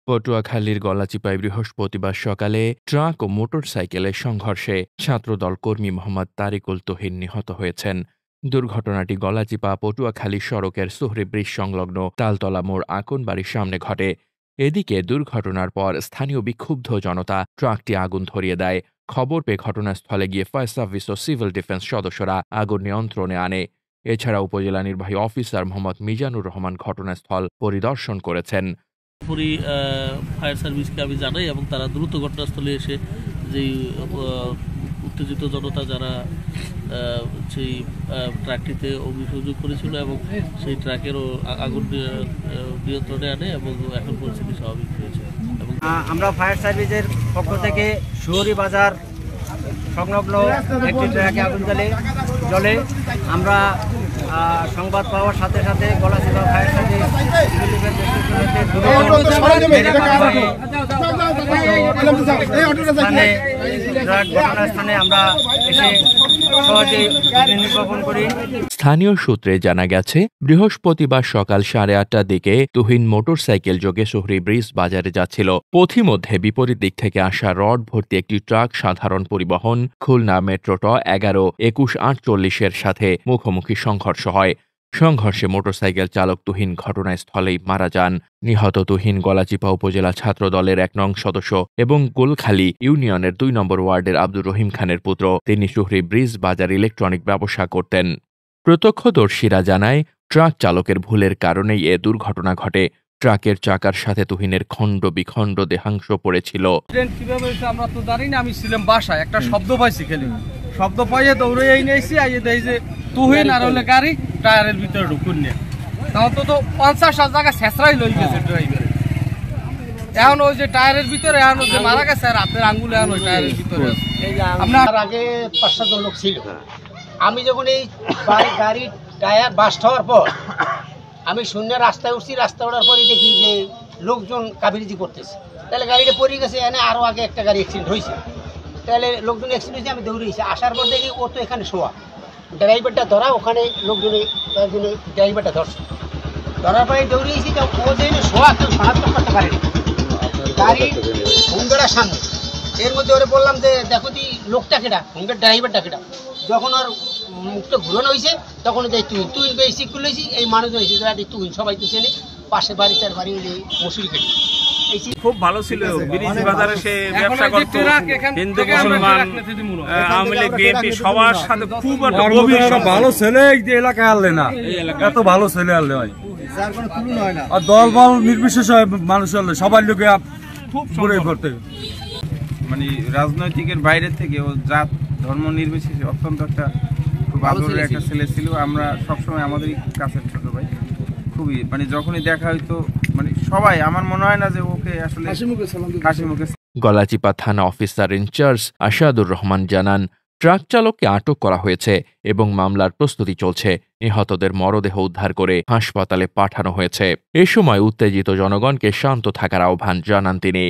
পটুয়াখালীর গলাচিপায় বৃহস্পতিবার সকালে ট্রাক ও মোটরসাইকেলের সংঘর্ষে ছাত্রদল কর্মী মোহাম্মদ তারিকুল তুহিন নিহত হয়েছেন। দুর্ঘটনাটি গলাচিপা পটুয়াখালী সড়কের সোহরি ব্রিজ সংলগ্ন তালতলা মোড় আকনবাড়ির সামনে ঘটে। এদিকে দুর্ঘটনার পর স্থানীয় বিক্ষুব্ধ জনতা ট্রাকটি আগুন ধরিয়ে দেয়। খবর পেয়ে ঘটনাস্থলে গিয়ে ফায়ার সার্ভিস ও সিভিল ডিফেন্স সদস্যরা আগুন নিয়ন্ত্রণে আনে। এছাড়া উপজেলা নির্বাহী অফিসার মোহাম্মদ মিজানুর রহমান ঘটনাস্থল পরিদর্শন করেছেন। ফায়ার সার্ভিসকে আমি জানাই এবং তারা দ্রুত ঘটনাস্থলে এসে যেই উত্তেজিত জনতা যারা সেই ট্রাকটিতে অগ্নিসংযোগ করেছিল এবং সেই ট্রাকেরও আগুন নিয়ন্ত্রণে আনে এবং এখন পরিস্থিতি স্বাভাবিক হয়েছে। এবং আমরা ফায়ার সার্ভিসের পক্ষ থেকে শহরি বাজার সংলগ্ন একটি ট্রাকে আগুন জ্বলে আমরা সংবাদ পাওয়ার সাথে সাথে গলাচিপা ফায়ার সার্ভিস ঘটনাস্থানে আমরা এসে সহজে নির্বাপন করি। স্থানীয় সূত্রে জানা গেছে, বৃহস্পতিবার সকাল 8:30টার দিকে তুহিন মোটরসাইকেল যোগে সোহরি ব্রিজ বাজারে যাচ্ছিল। পথিমধ্যে বিপরীত দিক থেকে আসা রড ভর্তি একটি ট্রাক সাধারণ পরিবহন খুলনা মেট্রো ট 11-21-48 সাথে মুখোমুখি সংঘর্ষ হয়। সংঘর্ষে মোটরসাইকেল চালক তুহিন ঘটনাস্থলেই মারা যান। নিহত তুহিন গলাচিপা উপজেলা ছাত্রদলের 1 নং সদস্য এবং গোলখালী ইউনিয়নের 2 নম্বর ওয়ার্ডের আব্দুর রহিম খানের পুত্র। তিনি সোহরি ব্রিজ বাজার ইলেকট্রনিক ব্যবসা করতেন। প্রত্যক্ষদর্শীরা জানায়, ট্রাক চালকের ভুলের কারণেই এ দুর্ঘটনা ঘটে। ট্রাকের চাকার সাথে তুহিনের খণ্ড বিখণ্ড দেহাংশ পড়েছিল। কিভাবে আমরা তো জানি না, আমি ছিলাম বাসায়, একটা শব্দ পাইছি, খেলে শব্দ পাইয়ে দৌড়ে নিয়েছি, আইয়ে দেই যে তুহিন আর হলে গাড়ি টায়ারের ভিতরে ঢুকুন নিয়ে তাও তো 50 জায়গা ছেঁচড়াই লই গেছে ড্রাইভারে। এখন ওই যে টায়ারের ভিতরে এখন যে মারা গেছে আর হাতের আঙ্গুলে এখন ওই টায়ারের ভিতরে আপনার আগে 5-7 জন লোক ছিল। আমি যখন এই গাড়ির টায়ার বাস্ট হওয়ার পর আমি শূন্য রাস্তায় উঠছি, রাস্তা ওঠার পরে দেখি যে লোকজন কাবিরিজি করতেছে। তাহলে গাড়িটা পড়ে গেছে, এনে আরও আগে একটা গাড়ি অ্যাক্সিডেন্ট হয়েছে। তাহলে লোকজন অ্যাক্সিডেন্ট হয়েছে, আমি দৌড়েছি। আসার পর দেখি ও তো এখানে শোয়া, ড্রাইভারটা ধরা, ওখানে লোকজনে ড্রাইভারটা ধরছে। ধরার পরে দৌড়িয়েছি, ও যে শোয়া কেউ শনাক্ত করতে পারেনি। গাড়ি হোমগার্ডের সামনে, এর মধ্যে ওরে বললাম যে দেখো তুই লোকটা কেটা, হোমগার্ড ড্রাইভারটা কেটা। যখন ওর মুখটা ঘুরানো হয়েছে তখন যাই তুই বেশি খুলেছি, এই মানুষ হয়েছে তুই সবাই তো চেনে, পাশে বাড়ি তার বাড়ি মসুরি কেটে। খুব ভালো ছিল, ব্রিজ বাজারে সে ব্যবসা করত, হিন্দু মুসলমান আওয়ামী লীগ বিএনপি সবার সাথে খুব ভালো ছেলে এলাকায় আনলে না, এত ভালো ছেলে আনলে হয় আর দল বল নির্বিশেষে মানুষ আনলে সবার লোকে খুব ঘুরে ঘুরতে, মানে রাজনৈতিকের বাইরে থেকে ও জাত ধর্ম নির্বিশেষে অত্যন্ত একটা খুব আদরের একটা ছেলে ছিল। আমরা সবসময় আমাদের কাছের ছোট ভাই, খুবই মানে যখনই দেখা হইতো মানে সবাই, আমার মনে হয় না যে ওকে আসলে হাসি মুখে। গলাচিপা থানা অফিসার ইনচার্জ আসাদুর রহমান জানান, ট্রাক চালককে আটক করা হয়েছে এবং মামলার প্রস্তুতি চলছে। নিহতদের মরদেহ উদ্ধার করে হাসপাতালে পাঠানো হয়েছে। এ সময় উত্তেজিত জনগণকে শান্ত থাকার আহ্বান জানান তিনি।